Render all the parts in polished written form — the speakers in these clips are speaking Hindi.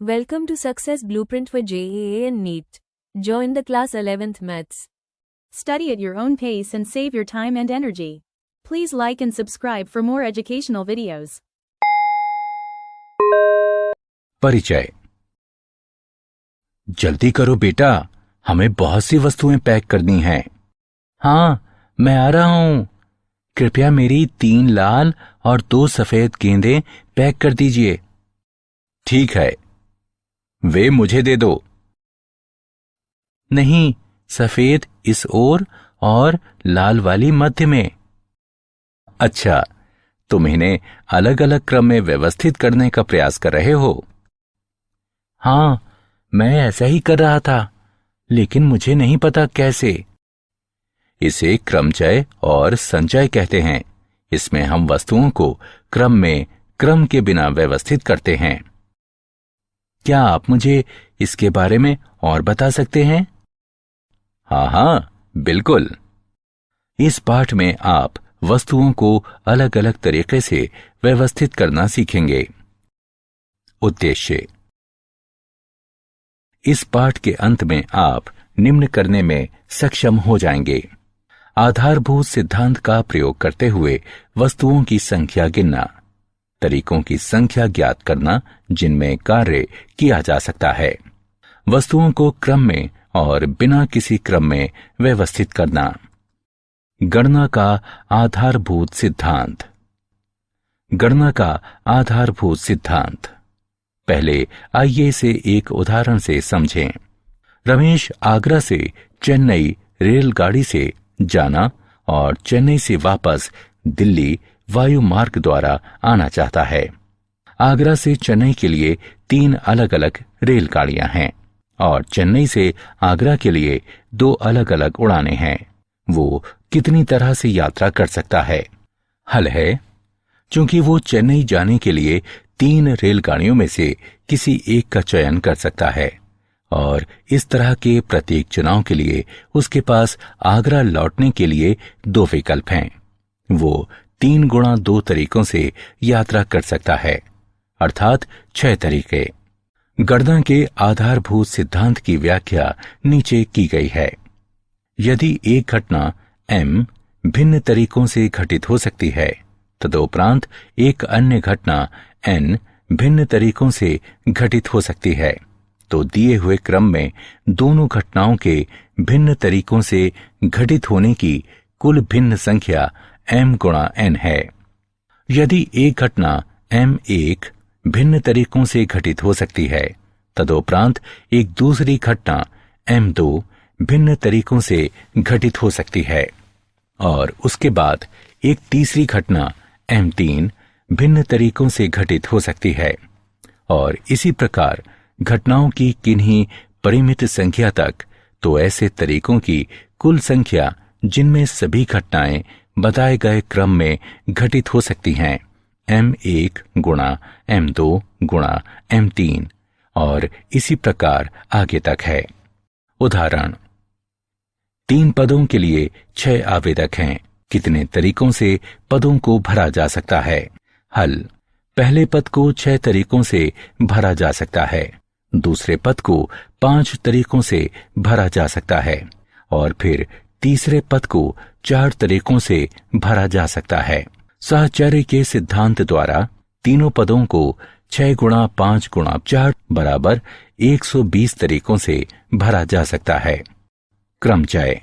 Welcome to Success Blueprint for JEE and NEET. Join the class 11th Maths. Study at your own pace and save your time and energy. Please like and subscribe for more educational videos. परिचय। जल्दी करो बेटा, हमें बहुत सी वस्तुएं पैक करनी हैं। हाँ, मैं आ रहा हूं। कृपया मेरी 3 लाल और 2 सफेद गेंदें पैक कर दीजिए। ठीक है, वे मुझे दे दो। नहीं, सफेद इस ओर और लाल वाली मध्य में। अच्छा, तुम इन्हें अलग अलग क्रम में व्यवस्थित करने का प्रयास कर रहे हो। हाँ, मैं ऐसा ही कर रहा था, लेकिन मुझे नहीं पता कैसे। इसे क्रमचय और संचय कहते हैं। इसमें हम वस्तुओं को क्रम में क्रम के बिना व्यवस्थित करते हैं। क्या आप मुझे इसके बारे में और बता सकते हैं? हाँ, बिल्कुल। इस पाठ में आप वस्तुओं को अलग अलग तरीके से व्यवस्थित करना सीखेंगे। उद्देश्य। इस पाठ के अंत में आप निम्न करने में सक्षम हो जाएंगे: आधारभूत सिद्धांत का प्रयोग करते हुए वस्तुओं की संख्या गिनना, तरीकों की संख्या ज्ञात करना जिनमें कार्य किया जा सकता है, वस्तुओं को क्रम में और बिना किसी क्रम में व्यवस्थित करना, गणना का आधारभूत सिद्धांत। गणना का आधारभूत सिद्धांत। पहले आइए इसे एक उदाहरण से समझें। रमेश आगरा से चेन्नई रेलगाड़ी से जाना और चेन्नई से वापस दिल्ली वायु मार्ग द्वारा आना चाहता है। आगरा से चेन्नई के लिए 3 अलग अलग रेलगाड़ियां हैं और चेन्नई से आगरा के लिए 2 अलग अलग उड़ानें हैं। वो कितनी तरह से यात्रा कर सकता है? हल है, चूंकि वो चेन्नई जाने के लिए 3 रेलगाड़ियों में से किसी एक का चयन कर सकता है और इस तरह के प्रत्येक चुनाव के लिए उसके पास आगरा लौटने के लिए 2 विकल्प हैं। वो 3 गुणा 2 तरीकों से यात्रा कर सकता है, अर्थात 6 तरीके। गणना के आधारभूत सिद्धांत की व्याख्या नीचे की गई है। यदि एक घटना m भिन्न तरीकों से घटित हो सकती है, तदुपरांत एक अन्य घटना n भिन्न तरीकों से घटित हो सकती है, तो दिए हुए क्रम में दोनों घटनाओं के भिन्न तरीकों से घटित होने की कुल भिन्न संख्या m गुणा n है। यदि एक घटना m1 भिन्न तरीकों से घटित हो सकती है, तदुपरांत एक दूसरी घटना m2 भिन्न तरीकों से घटित हो सकती है और उसके बाद एक तीसरी घटना m3 भिन्न तरीकों से घटित हो सकती है, और इसी प्रकार घटनाओं की किन्हीं परिमित संख्या तक, तो ऐसे तरीकों की कुल संख्या जिनमें सभी घटनाएं बताए गए क्रम में घटित हो सकती हैं m1 गुणा m2 गुणा m3 और इसी प्रकार आगे तक है। उदाहरण: 3 पदों के लिए 6 आवेदक हैं। कितने तरीकों से पदों को भरा जा सकता है? हल: पहले पद को 6 तरीकों से भरा जा सकता है, दूसरे पद को 5 तरीकों से भरा जा सकता है और फिर तीसरे पद को 4 तरीकों से भरा जा सकता है। साहचर्य के सिद्धांत द्वारा तीनों पदों को 6 गुणा 5 गुणा 4 बराबर 120 तरीकों से भरा जा सकता है। क्रमचय।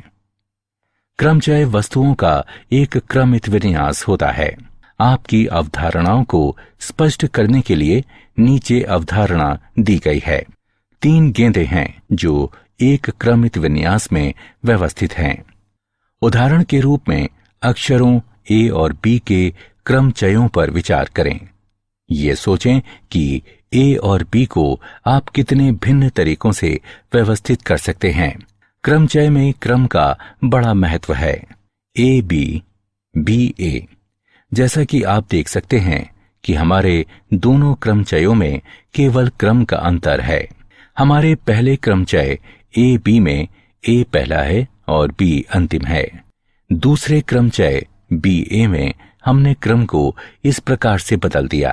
क्रमचय वस्तुओं का एक क्रमित विन्यास होता है। आपकी अवधारणाओं को स्पष्ट करने के लिए नीचे अवधारणा दी गई है। 3 गेंदें हैं जो एक क्रमित विन्यास में व्यवस्थित हैं। उदाहरण के रूप में अक्षरों A और B के क्रमचयों पर विचार करें। ये सोचें कि A और B को आप कितने भिन्न तरीकों से व्यवस्थित कर सकते हैं। क्रमचय में क्रम का बड़ा महत्व है। AB, BA। जैसा कि आप देख सकते हैं कि हमारे दोनों क्रमचयों में केवल क्रम का अंतर है। हमारे पहले क्रमचय AB में A पहला है और B अंतिम है। दूसरे क्रमचय BA में हमने क्रम को इस प्रकार से बदल दिया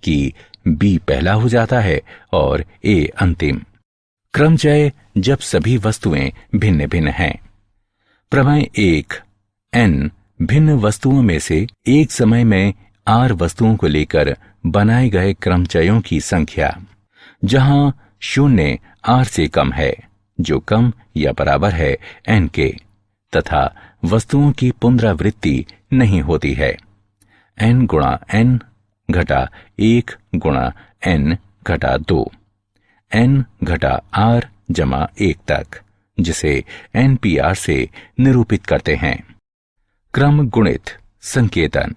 कि बी पहला हो जाता है और ए अंतिम। क्रमचय जब सभी वस्तुएं भिन्न भिन्न हैं। प्रमेय 1, n भिन्न वस्तुओं में से एक समय में r वस्तुओं को लेकर बनाए गए क्रमचयों की संख्या, जहां 0 r से कम है, जो कम या बराबर है n के, तथा वस्तुओं की पुनरावृत्ति नहीं होती है। n गुणा n घटा 1 गुणा n घटा 2, n घटा r जमा 1 तक, जिसे NPR से निरूपित करते हैं। क्रम गुणित संकेतन।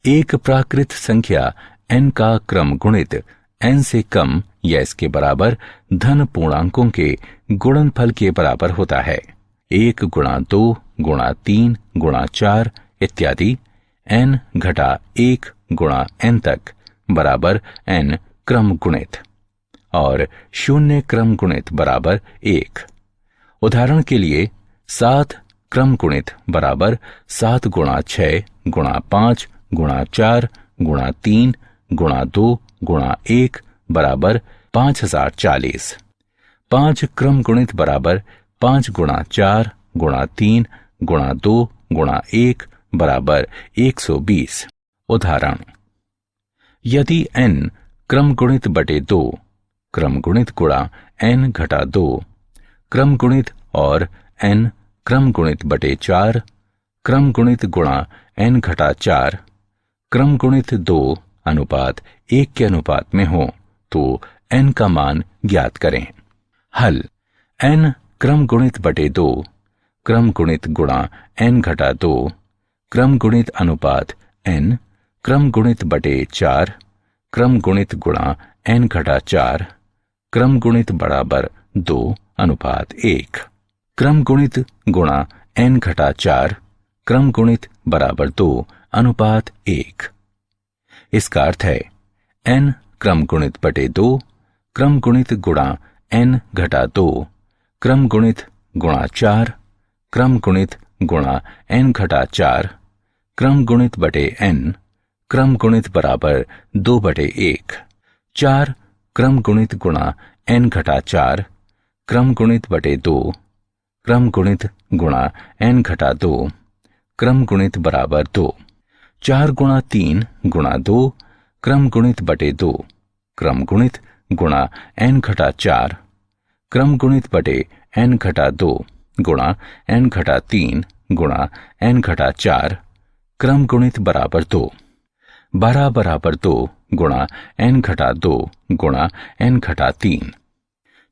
एक प्राकृत संख्या n का क्रम गुणित n से कम या इसके बराबर धन पूर्णांकों के गुणनफल के बराबर होता है। 1 गुणा 2 गुणा 3 गुणा 4 इत्यादि n घटा 1 गुणा n तक बराबर n क्रम गुणित, और 0 क्रम गुणित बराबर 1। उदाहरण के लिए 7 क्रम गुणित बराबर 7 गुणा 6 गुणा 5 गुणा 4 गुणा 3 गुणा 2 गुणा 1 बराबर 5040। 5 क्रम गुणित बराबर 5 गुणा 4 गुणा 3 गुणा 2 गुणा 1 बराबर 120। उदाहरण, यदि n क्रम गुणित बटे 2 क्रम गुणित गुणा n घटा 2 क्रम गुणित और n क्रम गुणित बटे 4 क्रम गुणित गुणा n घटा 4 क्रम गुणित 2 अनुपात 1 के अनुपात में हो तो n का मान ज्ञात करें। हल, n क्रम गुणित बटे 2 क्रम गुणित गुणा n घटा 2 क्रम गुणित अनुपात n क्रम गुणित बटे 4 क्रम गुणित गुणा n घटा 4 क्रम गुणित बराबर 2 अनुपात 1। क्रम गुणित गुणा n घटा 4 क्रम गुणित बराबर 2 अनुपात 1। इसका अर्थ है n क्रम गुणित बटे 2 क्रम गुणित गुणा n घटा 2 क्रम गुणित गुणा 4 क्रम गुणित गुणा n घटा 4 क्रम गुणित बटे n क्रम गुणित बराबर 2 बटे 1। 4 क्रम गुणित गुणा n घटा 4 क्रम गुणित बटे 2 क्रम गुणित गुणा n घटा 2 क्रम गुणित बराबर 2। 4 गुणा 3 गुणा 2 क्रम गुणित बटे 2 क्रम गुणित गुणा n घटा 4 क्रम गुणित बटे n घटा 2 गुणा n घटा 3 गुणा n घटा 4 क्रम गुणित बराबर 2। 12 बराबर 2 गुणा n घटा 2 गुणा n घटा 3।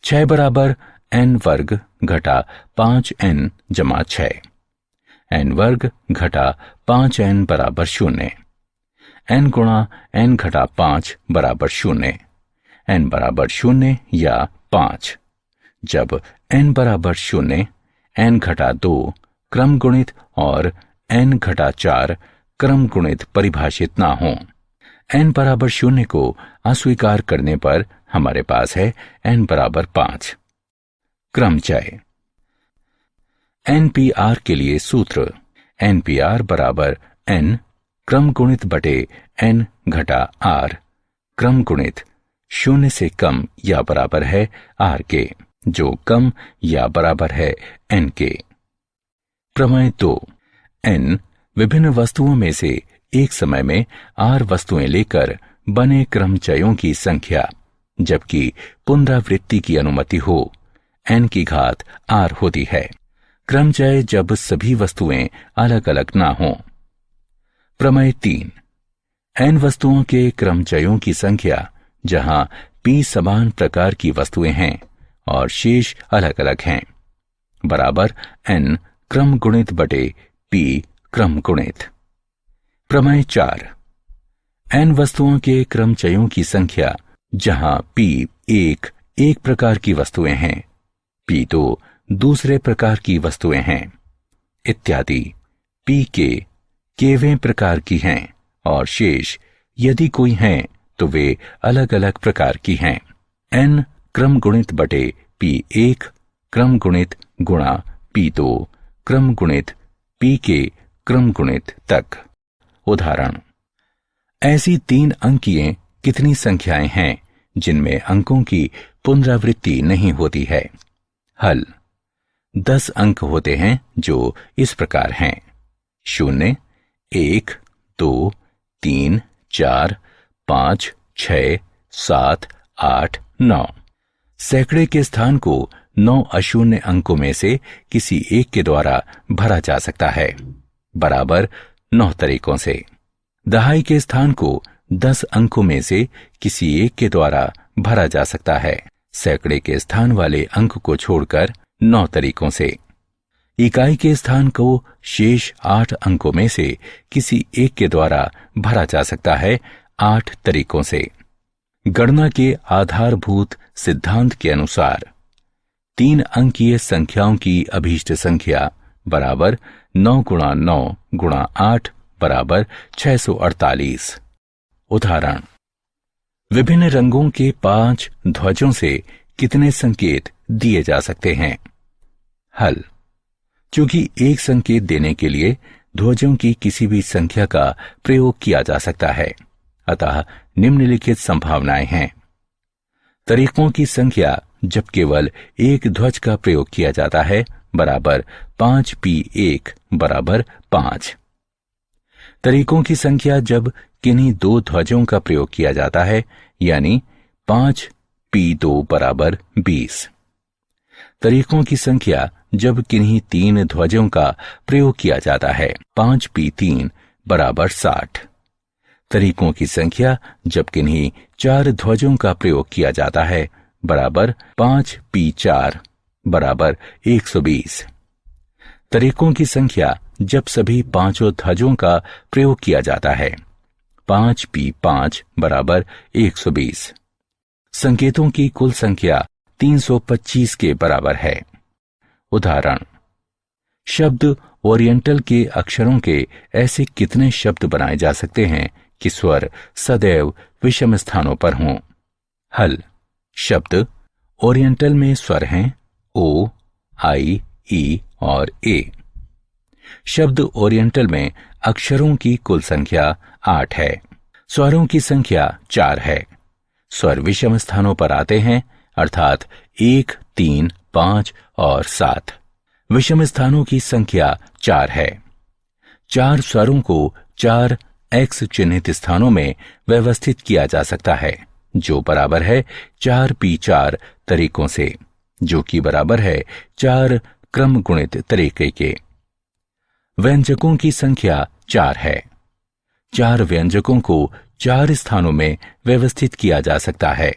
6 बराबर n वर्ग घटा 5n जमा 6। n वर्ग घटा 5n बराबर 0। n गुणा n घटा 5 बराबर 0। n बराबर 0 या 5। जब n बराबर 0, n घटा 2 क्रम गुणित और n घटा 4 क्रम गुणित परिभाषित ना हो। n बराबर 0 को अस्वीकार करने पर हमारे पास है n बराबर 5। क्रमचय। NPR के लिए सूत्र NPR बराबर n क्रम गुणित बटे n घटा r क्रम गुणित 0 से कम या बराबर है r के, जो कम या बराबर है n के। प्रमेय 2, n विभिन्न वस्तुओं में से एक समय में r वस्तुएं लेकर बने क्रमचयों की संख्या, जबकि पुनरावृत्ति की अनुमति हो, n की घात r होती है। क्रमचय जब सभी वस्तुएं अलग अलग ना हों। प्रमेय 3, n वस्तुओं के क्रमचयों की संख्या जहां p समान प्रकार की वस्तुएं हैं और शेष अलग अलग हैं, बराबर n क्रम गुणित बटे p क्रम गुणित। प्रमेय 4, n वस्तुओं के क्रमचयों की संख्या जहां p एक प्रकार की वस्तुएं हैं, p दूसरे प्रकार की वस्तुएं हैं इत्यादि, p के केवें प्रकार की हैं और शेष यदि कोई हैं तो वे अलग अलग प्रकार की हैं। n क्रम गुणित बटे p1 क्रम गुणित गुणा p2 क्रम गुणित p के क्रम गुणित तक। उदाहरण, ऐसी 3 अंकीय कितनी संख्याएं हैं जिनमें अंकों की पुनरावृत्ति नहीं होती है? हल: 10 अंक होते हैं जो इस प्रकार हैं: 0, 1, 2, 3, 4, 5, 6, 7, 8, 9। सैकड़े के स्थान को 9 अशून्य अंकों में से किसी एक के द्वारा भरा जा सकता है, बराबर 9 तरीकों से। दहाई के स्थान को 10 अंकों में से किसी एक के द्वारा भरा जा सकता है, सैकड़े के स्थान वाले अंक को छोड़कर 9 तरीकों से। इकाई के स्थान को शेष 8 अंकों में से किसी एक के द्वारा भरा जा सकता है, 8 तरीकों से। गणना के आधारभूत सिद्धांत के अनुसार 3 अंकीय संख्याओं की अभीष्ट संख्या बराबर 9 गुणा 9 गुणा 8 बराबर 648। उदाहरण: विभिन्न रंगों के 5 ध्वजों से कितने संकेत दिए जा सकते हैं? हल: चूंकि एक संकेत देने के लिए ध्वजों की किसी भी संख्या का प्रयोग किया जा सकता है, अतः निम्नलिखित संभावनाएं हैं। तरीकों की संख्या जब केवल एक ध्वज का प्रयोग किया जाता है बराबर 5p1 बराबर 5। तरीकों की संख्या जब किन्हीं 2 ध्वजों का प्रयोग किया जाता है, यानी 5p2 बराबर 20। तरीकों की संख्या जब किन्हीं 3 ध्वजों का प्रयोग किया जाता है, 5p3 बराबर 60। तरीकों की संख्या जब किन्हीं 4 ध्वजों का प्रयोग किया जाता है, बराबर 5p4 बराबर 120। तरीकों की संख्या जब सभी 5 ध्वजों का प्रयोग किया जाता है, 5p5 बराबर 120। संकेतों की कुल संख्या 325 के बराबर है। उदाहरण: शब्द ओरिएंटल के अक्षरों के ऐसे कितने शब्द बनाए जा सकते हैं कि स्वर सदैव विषम स्थानों पर हों? हल: शब्द ओरिएंटल में स्वर हैं ओ, आई, ई और ए। शब्द ओरिएंटल में अक्षरों की कुल संख्या 8 है। स्वरों की संख्या 4 है। स्वर विषम स्थानों पर आते हैं, अर्थात 1, 3, 5 और 7। विषम स्थानों की संख्या 4 है। 4 स्वरों को 4 एक्स चिन्हित स्थानों में व्यवस्थित किया जा सकता है, जो बराबर है 4p4 तरीकों से, जो कि बराबर है 4 क्रम गुणित तरीके के। व्यंजकों की संख्या 4 है। 4 व्यंजकों को 4 स्थानों में व्यवस्थित किया जा सकता है,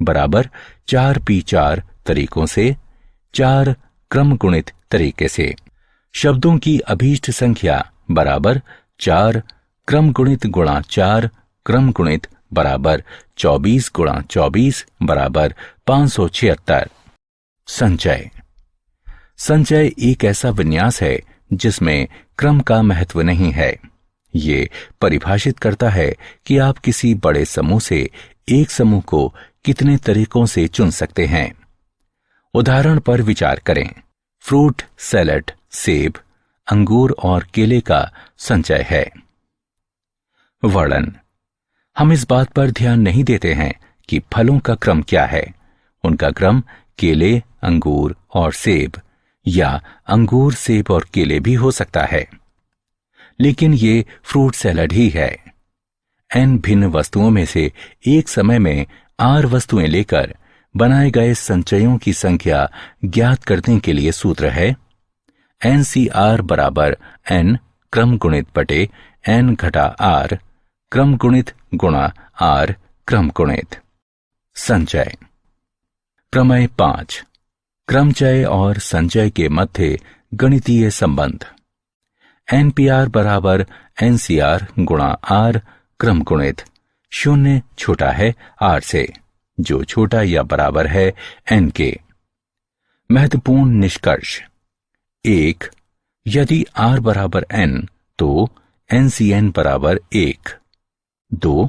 बराबर 4p4 तरीकों से, 4 क्रम गुणित तरीके से। शब्दों की अभीष्ट संख्या बराबर 4 क्रम गुणित गुणा 4 क्रम गुणित बराबर 24 गुणा 24 बराबर 576। संचय: संचय एक ऐसा विन्यास है जिसमें क्रम का महत्व नहीं है। ये परिभाषित करता है कि आप किसी बड़े समूह से एक समूह को कितने तरीकों से चुन सकते हैं। उदाहरण पर विचार करें। फ्रूट सैलेड सेब, अंगूर और केले का संचय है। वर्णन: हम इस बात पर ध्यान नहीं देते हैं कि फलों का क्रम क्या है। उनका क्रम केले, अंगूर और सेब या अंगूर, सेब और केले भी हो सकता है, लेकिन ये फ्रूट सैलड ही है। n भिन्न वस्तुओं में से एक समय में r वस्तुएं लेकर बनाए गए संचयों की संख्या ज्ञात करने के लिए सूत्र है NCR बराबर n क्रम गुणित बटे n घटा r क्रम गुणित गुणा r क्रम गुणित। संचय: प्रमेय 5, क्रमचय और संचय के मध्य गणितीय संबंध। NPR बराबर NCR गुणा r क्रम गुणित। 0 छोटा है r से, जो छोटा या बराबर है n के। महत्वपूर्ण निष्कर्ष: 1. यदि r बराबर n तो NCN बराबर 1। 2.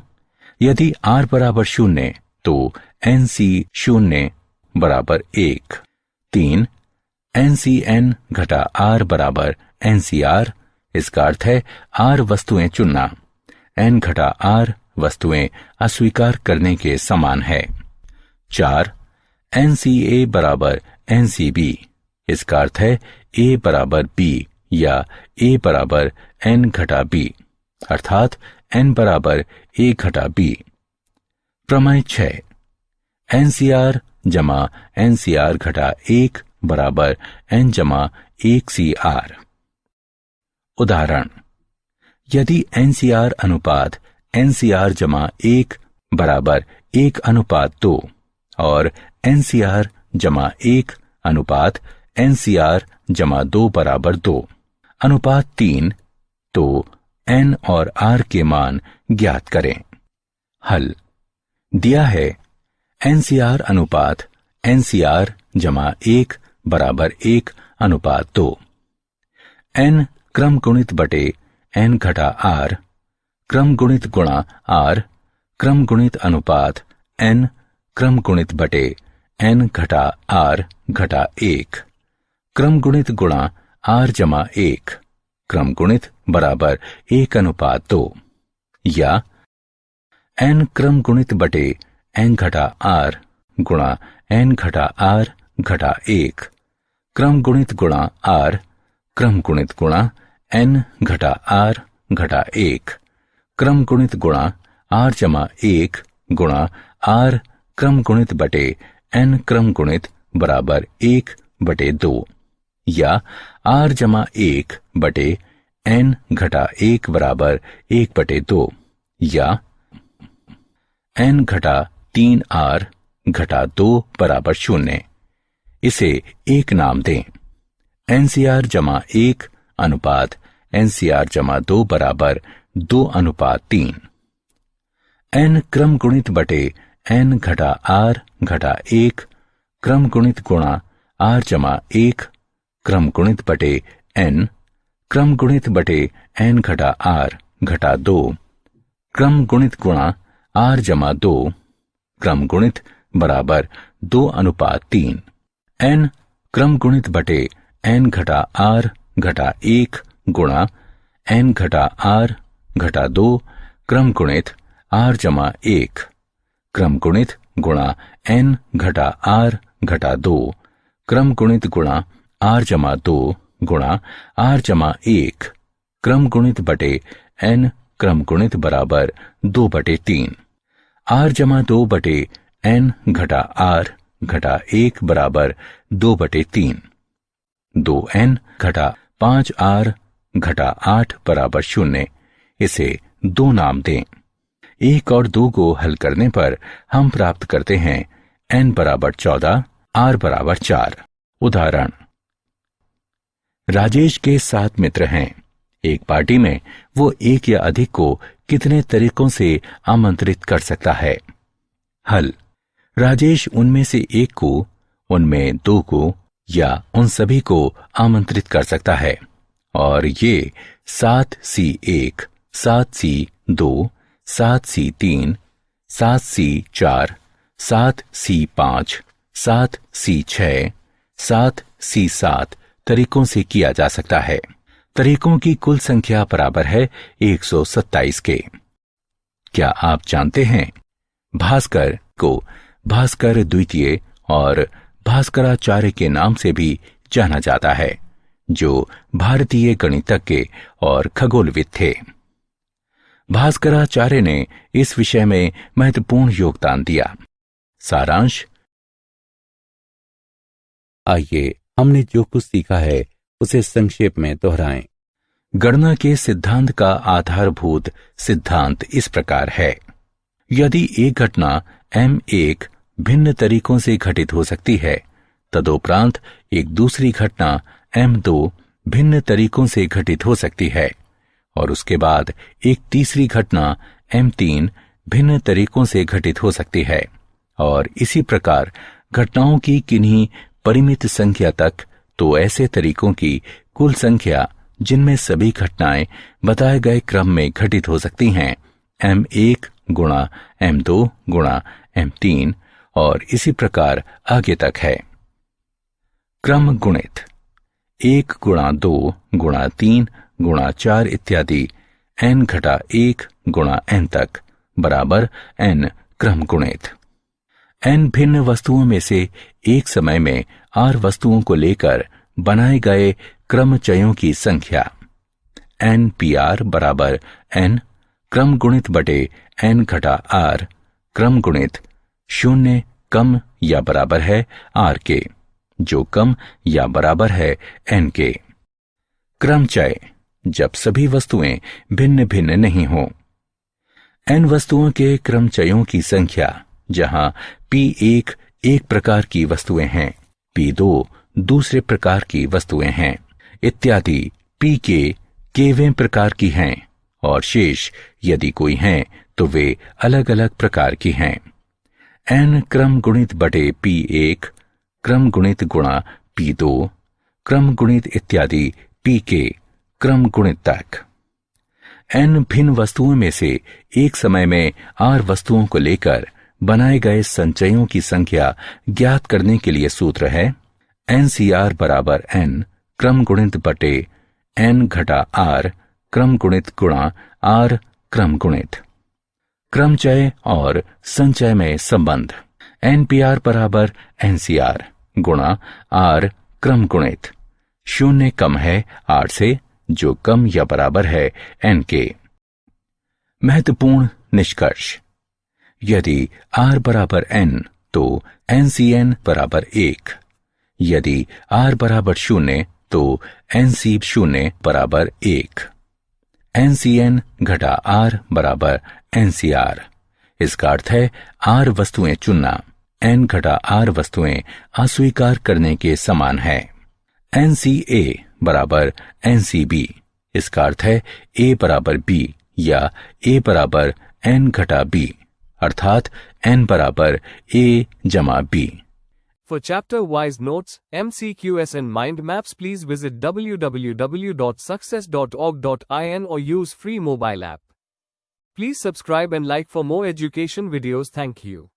यदि r बराबर 0 तो NC 0 बराबर 1। 3. NCN घटा r बराबर NCR। इसका अर्थ है r वस्तुएं चुनना, n घटा r वस्तुएं अस्वीकार करने के समान है। 4. NCA बराबर NCB। इसका अर्थ है A बराबर B या A बराबर N घटा B, अर्थात N बराबर A घटा B। प्रमेय 6. NCR जमा NCR घटा 1 बराबर N जमा 1CR। उदाहरण, यदि NCR अनुपात NCR जमा 1 बराबर 1 अनुपात 2 और NCR जमा 1 अनुपात NCR जमा 2 बराबर 2 अनुपात 3, तो N और R के मान ज्ञात करें। हल दिया है NCR अनुपात NCR जमा 1 बराबर 1 अनुपात 2, N क्रम गुणित बटे N घटा R, क्रम गुणित गुणा R, क्रम गुणित अनुपात N क्रम गुणित बटे N घटा R घटा 1, क्रम गुणित गुणा R जमा 1, क्रम गुणित बराबर 1 अनुपात 2, या N क्रम गुणित बटे N घटा R गुणा N घटा R घटा 1, क्रम गुणित गुणा R, क्रम गुणित गुणा N घटा R घटा 1, क्रम गुणित गुणा R जमा 1 गुणा R क्रम गुणित बटे N क्रम गुणित बराबर 1 बटे 2, या R जमा 1 बटे N घटा 1 बराबर 1 बटे 2, या N घटा 3R घटा 2 बराबर 0। इसे एक नाम दें। NCR जमा 1 अनुपात NCR जमा 2 बराबर 2 अनुपात 3। N क्रम गुणित बटे N घटा R घटा 1 क्रम गुणित गुणा R जमा 1 क्रम गुणित बटे N क्रम गुणित बटे N घटा R घटा 2 क्रम गुणित गुणा R जमा 2 क्रम गुणित बराबर 2 अनुपात 3। N क्रम गुणित बटे N घटा R घटा 1 गुणा N घटा R घटा 2 क्रम गुणित R जमा 1 क्रम गुणित गुणा N घटा R घटा 2 क्रम गुणित गुणा R जमा 2 गुणा R जमा 1 क्रम गुणित बटे N क्रम गुणित बराबर 2 बटे 3। R जमा 2 बटे N घटा R घटा 1 बराबर 2 बटे 3। 2N घटा 5R घटा 8 बराबर 0। इसे 2 नाम दें। 1 और 2 को हल करने पर हम प्राप्त करते हैं N बराबर 14, R बराबर 4। उदाहरण, राजेश के 7 मित्र हैं। एक पार्टी में वो एक या अधिक को कितने तरीकों से आमंत्रित कर सकता है? हल, राजेश उनमें से एक को, उनमें 2 को या उन सभी को आमंत्रित कर सकता है, और ये 7C1, 7C2, 7C3, 7C4, 7C5, 7C6, 7C7 तरीकों से किया जा सकता है। तरीकों की कुल संख्या बराबर है 127 के। क्या आप जानते हैं भास्कर को भास्कर द्वितीय और भास्कराचार्य के नाम से भी जाना जाता है, जो भारतीय गणितज्ञ और खगोलविद थे। भास्कराचार्य ने इस विषय में महत्वपूर्ण योगदान दिया। सारांश, आइए हमने जो कुछ सीखा है उसे संक्षेप में दोहराएं। गणना के सिद्धांत का आधारभूत सिद्धांत इस प्रकार है। यदि एक घटना M1 भिन्न तरीकों से घटित हो सकती है, तदुपरांत एक दूसरी घटना M2 भिन्न तरीकों से घटित हो सकती है, और उसके बाद एक तीसरी घटना M3 भिन्न तरीकों से घटित हो सकती है, और इसी प्रकार घटनाओं की किन्हीं परिमित संख्या तक, तो ऐसे तरीकों की कुल संख्या जिनमें सभी घटनाएं बताए गए क्रम में घटित हो सकती हैं, M1 गुणा M2 गुणा M3 और इसी प्रकार आगे तक है। क्रम गुणित 1 गुणा 2 गुणा 3 गुणा 4 इत्यादि n घटा 1 गुणा n तक बराबर n क्रम गुणित n भिन्न वस्तुओं में से एक समय में r वस्तुओं को लेकर बनाए गए क्रमचयों की संख्या NPR बराबर n क्रम गुणित बटे n घटा r क्रम गुणित 0 कम या बराबर है r के, जो कम या बराबर है n के। क्रमचय जब सभी वस्तुएं भिन्न भिन्न नहीं हो। n वस्तुओं के क्रमचयों की संख्या जहां P1 एक प्रकार की वस्तुएं हैं, P2 दूसरे प्रकार की वस्तुएं हैं इत्यादि Pk केवें प्रकार की हैं और शेष यदि कोई हैं तो वे अलग अलग प्रकार की हैं। n क्रम गुणित बटे P1 क्रम गुणित गुणा P2 क्रम गुणित इत्यादि Pk क्रम गुणित तक। n भिन्न वस्तुओं में से एक समय में r वस्तुओं को लेकर बनाए गए संचयों की संख्या ज्ञात करने के लिए सूत्र है NCR बराबर n क्रम गुणित बटे n घटा r क्रम गुणित गुणा r क्रम गुणित। क्रमचय और संचय में संबंध NPR बराबर NCR गुणा r क्रम गुणित 0 कम है r से, जो कम या बराबर है n के। महत्वपूर्ण निष्कर्ष, यदि r बराबर n तो NCN बराबर 1, यदि r बराबर 0 तो NC 0 बराबर 1, NCN घटा r बराबर NCR। इसका अर्थ है r वस्तुएं चुनना n घटा r वस्तुएं अस्वीकार करने के समान है। NCA बराबर NCB, इसका अर्थ है a बराबर b या a बराबर n घटा b, अर्थात n बराबर a जमा b। For chapter-wise notes, MCQs and mind maps, please visit www.success.org.in or use free mobile app. Please subscribe and like for more education videos. Thank you.